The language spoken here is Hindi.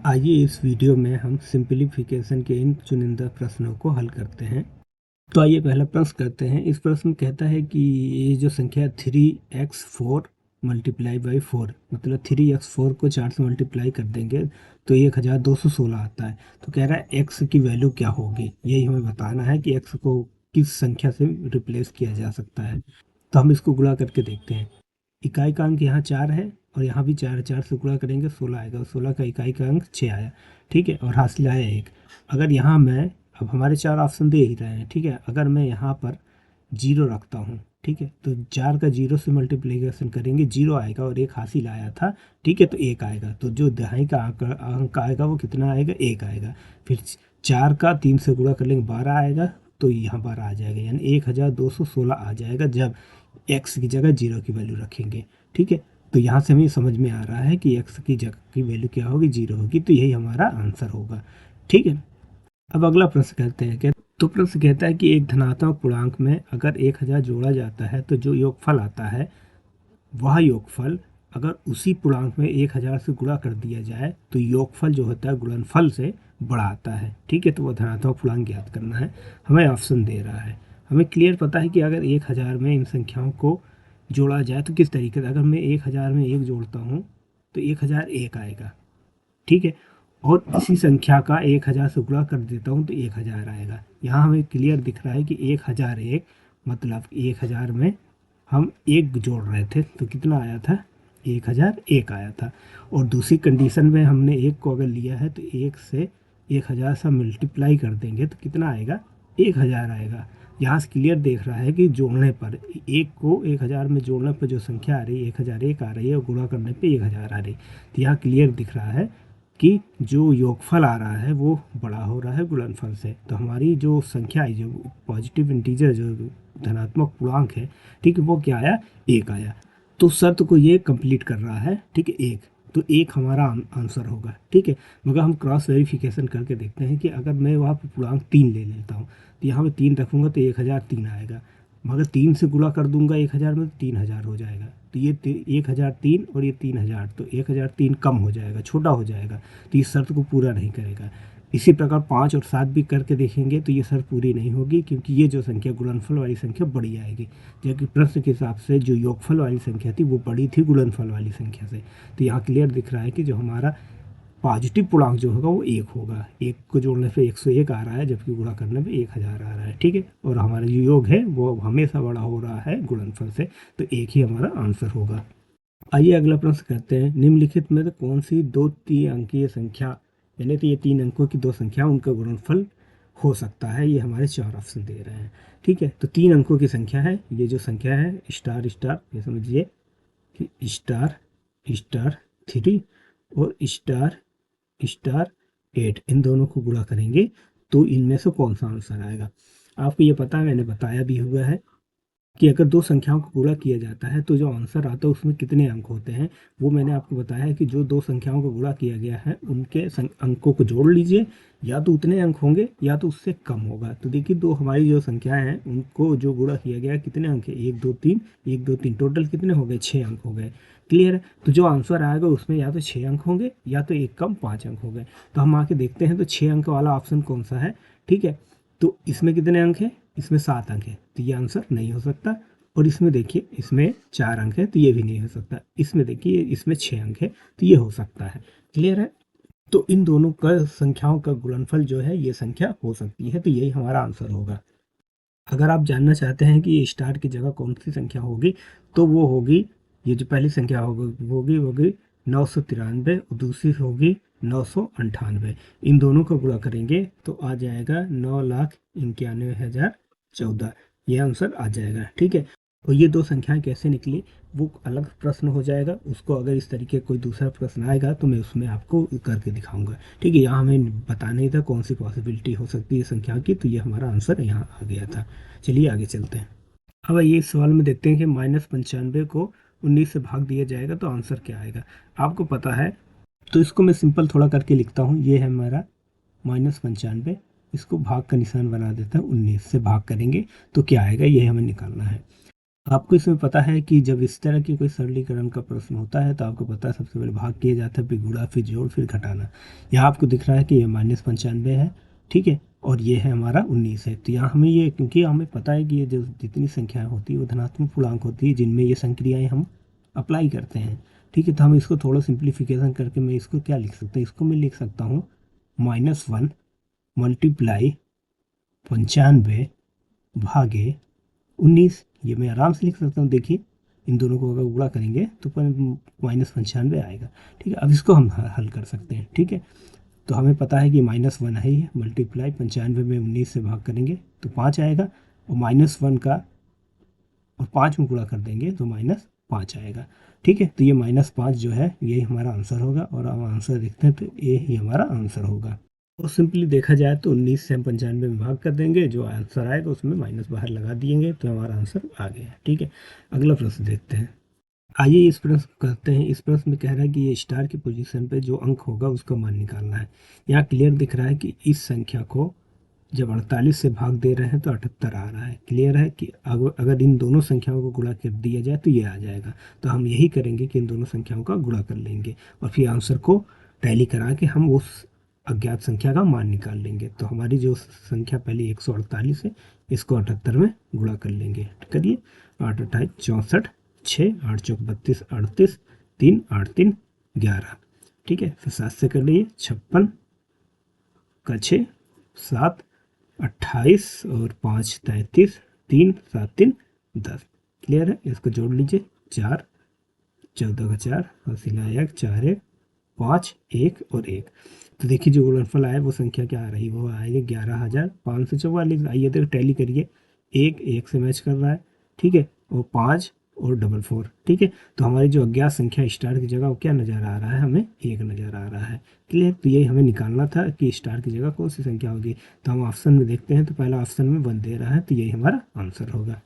आइए इस वीडियो में हम सिंपलीफिकेशन के इन चुनिंदा प्रश्नों को हल करते हैं। तो आइए पहला प्रश्न करते हैं। इस प्रश्न में कहता है कि ये जो संख्या 3x4 मल्टीप्लाई बाई 4, मतलब 3x4 को 4 से मल्टीप्लाई कर देंगे तो 1216 आता है। तो कह रहा है x की वैल्यू क्या होगी, यही हमें बताना है कि x को किस संख्या से रिप्लेस किया जा सकता है। तो हम इसको गुणा करके देखते हैं। इकाई का अंक यहाँ 4 है और यहाँ भी 4 है, 4 से गुणा करेंगे 16 आएगा और 16 का इकाई का अंक 6 आया। ठीक है, और हासिल आया 1। अगर यहाँ मैं, अब हमारे 4 ऑप्शन दे ही रहे हैं, ठीक है, अगर मैं यहाँ पर 0 रखता हूँ, ठीक है, तो 4 का 0 से मल्टीप्लिकेशन करेंगे 0 आएगा और 1 हासिल आया था, ठीक है, तो 1 आएगा। तो जो दहाई का अंक आएगा वो कितना आएगा, 1 आएगा। फिर 4 का 3 से गुणा कर लेंगे 12 आएगा, तो यहाँ 12 आ जाएगा, यानी 1216 आ जाएगा जब x की जगह 0 की वैल्यू रखेंगे। ठीक है, तो यहाँ से हमें समझ में आ रहा है कि x की जगह की वैल्यू क्या होगी, 0 होगी, तो यही हमारा आंसर होगा। ठीक है, अब अगला प्रश्न कहते हैं तो प्रश्न कहता है कि एक धनात्मक पूर्णांक में अगर 1000 जोड़ा जाता है तो जो योगफल आता है वह योगफल अगर उसी पूर्णांक में 1000 से गुणा कर दिया जाए तो योगफल जो होता है गुणनफल से बड़ा आता है। ठीक है, तो वह धनात्मक पूर्णांक ज्ञात करना है। हमें ऑप्शन दे रहा है, हमें क्लियर पता है कि अगर 1000 में इन संख्याओं को जोड़ा जाए तो किस तरीके से। अगर मैं 1000 में 1 जोड़ता हूँ तो 1001 आएगा। ठीक है, और इसी संख्या का 1000 से गुणा कर देता हूँ तो 1000 आएगा। यहाँ हमें क्लियर दिख रहा है कि 1001 मतलब 1000 में हम 1 जोड़ रहे थे तो कितना आया था, 1001 आया था। और दूसरी कंडीशन में हमने 1 को अगर लिया है तो 1 से 1000 से मल्टीप्लाई कर देंगे तो कितना आएगा, 1000 आएगा। यहाँ से क्लियर देख रहा है कि जोड़ने पर 1 को 1000 में जोड़ने पर जो संख्या आ रही है 1001 आ रही है और गुणा करने पे 1000 आ रही है। तो यहाँ क्लियर दिख रहा है कि जो योगफल आ रहा है वो बड़ा हो रहा है गुणनफल से। तो हमारी जो संख्या है, जो पॉजिटिव इंटीजर, जो धनात्मक पूर्णांक है, ठीक है, वो क्या आया, 1 आया। तो शर्त को ये कंप्लीट कर रहा है, ठीक है, 1, तो 1 हमारा आंसर होगा। ठीक है, मगर हम क्रॉस वेरिफिकेशन करके देखते हैं कि अगर मैं वहाँ पर पूर्णांक 3 ले लेता हूँ तो यहाँ पे 3 रखूँगा तो 1003 आएगा, मगर 3 से गुणा कर दूंगा 1000 में तो 3000 हो जाएगा। तो ये 1003 और ये 3000, तो 1003 कम हो जाएगा, छोटा हो जाएगा, तो इस शर्त को पूरा नहीं करेगा। इसी प्रकार 5 और 7 भी करके देखेंगे तो ये शर्त पूरी नहीं होगी, क्योंकि ये जो संख्या गुणनफल वाली संख्या बड़ी आएगी, जबकि प्रश्न के हिसाब से जो योगफल वाली संख्या थी वो बड़ी थी गुणनफल वाली संख्या से। तो यहाँ क्लियर दिख रहा है कि जो हमारा पॉजिटिव पूर्णांक जो होगा वो 1 होगा। 1 को जोड़ने पे 101 आ रहा है, जबकि गुणा करने पे 1000 आ रहा है। ठीक है, और हमारा जो योग है वो हमेशा बड़ा हो रहा है गुणनफल से, तो 1 ही हमारा आंसर होगा। आइए अगला प्रश्न करते हैं। निम्नलिखित में तो कौन सी 2 अंकीय संख्या, यानी कि ये 3 अंकों की 2 संख्या, उनका गुणनफल हो सकता है। ये हमारे 4 ऑप्शन दे रहे हैं। ठीक है, तो 3 अंकों की संख्या है, ये जो संख्या है स्टार स्टार, ये समझिए कि स्टार स्टार 3 और स्टार स्टार 8, इन दोनों को गुणा करेंगे तो इनमें से कौन सा आंसर आएगा। आपको ये पता है, मैंने बताया भी हुआ है कि अगर 2 संख्याओं को गुणा किया जाता है तो जो आंसर आता है उसमें कितने अंक होते हैं। वो मैंने आपको बताया है कि जो 2 संख्याओं को गुणा किया गया है उनके अंकों को जोड़ लीजिए, या तो उतने अंक होंगे या तो उससे कम होगा। तो देखिए, 2 हमारी जो संख्याएं हैं उनको जो गुणा किया गया है, कितने अंक है, 1 2 3, 1 2 3, टोटल कितने हो गए, 6 अंक हो गए। क्लियर है, तो जो आंसर आएगा उसमें या तो 6 अंक होंगे या तो 1 कम 5 अंक हो गए। तो हम आके देखते हैं तो 6 अंक वाला ऑप्शन कौन सा है। ठीक है, तो इसमें कितने अंक हैं, इसमें 7 अंक है, तो ये आंसर नहीं हो सकता। और इसमें देखिए, इसमें 4 अंक है तो ये भी नहीं हो सकता। इसमें देखिए, इसमें 6 अंक है तो ये हो सकता है। क्लियर है, तो इन दोनों का संख्याओं का गुणनफल जो है ये संख्या हो सकती है, तो यही हमारा आंसर होगा। अगर आप जानना चाहते हैं कि ये स्टार की जगह कौन सी संख्या होगी, तो वो होगी, ये जो पहली संख्या होगी 993 और दूसरी होगी 998। इन दोनों को गुणा करेंगे तो आ जाएगा 9,91,014, ये आंसर आ जाएगा। ठीक है, और ये 2 संख्याएं कैसे निकली वो अलग प्रश्न हो जाएगा, उसको अगर इस तरीके कोई दूसरा प्रश्न आएगा तो मैं उसमें आपको करके दिखाऊंगा। ठीक है, यहाँ हमें बता नहीं था कौन सी पॉसिबिलिटी हो सकती है संख्या की, तो ये हमारा आंसर यहाँ आ गया था। चलिए आगे चलते हैं। अब ये सवाल में देखते हैं कि -95 को 19 से भाग दिया जाएगा तो आंसर क्या आएगा। आपको पता है, तो इसको मैं सिंपल थोड़ा करके लिखता हूँ। ये है हमारा -95, इसको भाग का निशान बना देता हूँ, 19 से भाग करेंगे तो क्या आएगा, ये हमें निकालना है। आपको इसमें पता है कि जब इस तरह की कोई सरलीकरण का प्रश्न होता है तो आपको पता है सबसे पहले भाग किया जाता है, फिर गुणा, फिर जोड़, फिर घटाना। यहाँ आपको दिख रहा है कि ये -95 है, ठीक है, और ये है हमारा 19 है। तो यहाँ हमें ये, क्योंकि हमें पता है कि ये जो जितनी संख्याएं होती है वो धनात्मक पूर्णांक होती है जिनमें ये संक्रियाएं हम अप्लाई करते हैं, ठीक है। तो हम इसको थोड़ा सिंप्लीफिकेशन करके मैं इसको क्या लिख सकता हूँ, इसको मैं लिख सकता हूँ -1 मल्टीप्लाई 95 भागे 19। ये मैं आराम से लिख सकता हूँ, देखिए इन दोनों को अगर गुणा करेंगे तो -95 आएगा, ठीक है। अब इसको हम हल कर सकते हैं, ठीक है। तो हमें पता है कि -1 है ही, मल्टीप्लाई 95 में 19 से भाग करेंगे तो 5 आएगा, और -1 का और 5 में गुणा कर देंगे तो -5 आएगा, ठीक है। तो ये -5 जो है यही हमारा आंसर होगा, और हम आंसर देखते हैं तो ये ही हमारा आंसर होगा। और सिंपली देखा जाए तो 19 से हम 95 में भाग कर देंगे, जो आंसर आएगा उसमें माइनस बाहर लगा दिएंगे तो हमारा आंसर आ गया, ठीक है। अगला प्रश्न देखते हैं। आइए इस प्रश्न को करते हैं। इस प्रश्न में कह रहा है कि ये स्टार की पोजीशन पे जो अंक होगा उसका मान निकालना है। यहाँ क्लियर दिख रहा है कि इस संख्या को जब 48 से भाग दे रहे हैं तो 78 आ रहा है। क्लियर है कि अगर इन दोनों संख्याओं को गुणा कर दिया जाए तो ये आ जाएगा। तो हम यही करेंगे कि इन दोनों संख्याओं का गुणा कर लेंगे और फिर आंसर को टैली करा के हम उस अज्ञात संख्या का मान निकाल लेंगे। तो हमारी जो संख्या पहले 148 है, इसको 78 में गुणा कर लेंगे। करिए, 8 अट्ठाईस 64, 6 8 चौक 32, 38, 3 8 3 11, ठीक है। फिर 7 से कर लीजिए, 56 का 6 7 28 और 5 33, 3 7 3 10। क्लियर है, इसको जोड़ लीजिए, 4 14 का 4 हसीना 1 4 1 5 1 और 1। तो देखिए जो गुणनफल आया वो संख्या क्या आ रही, वो आएगी 11,544। आइए देख टैली करिए, एक एक से मैच कर रहा है, ठीक है, और 5 और 4 ठीक है। तो हमारी जो अज्ञात संख्या स्टार की जगह वो क्या नज़र आ रहा है, हमें 1 नज़र आ रहा है। क्लियर, तो यही हमें निकालना था कि स्टार की जगह कौन सी संख्या होगी। तो हम ऑप्शन में देखते हैं तो पहला ऑप्शन में 1 दे रहा है, तो यही हमारा आंसर होगा।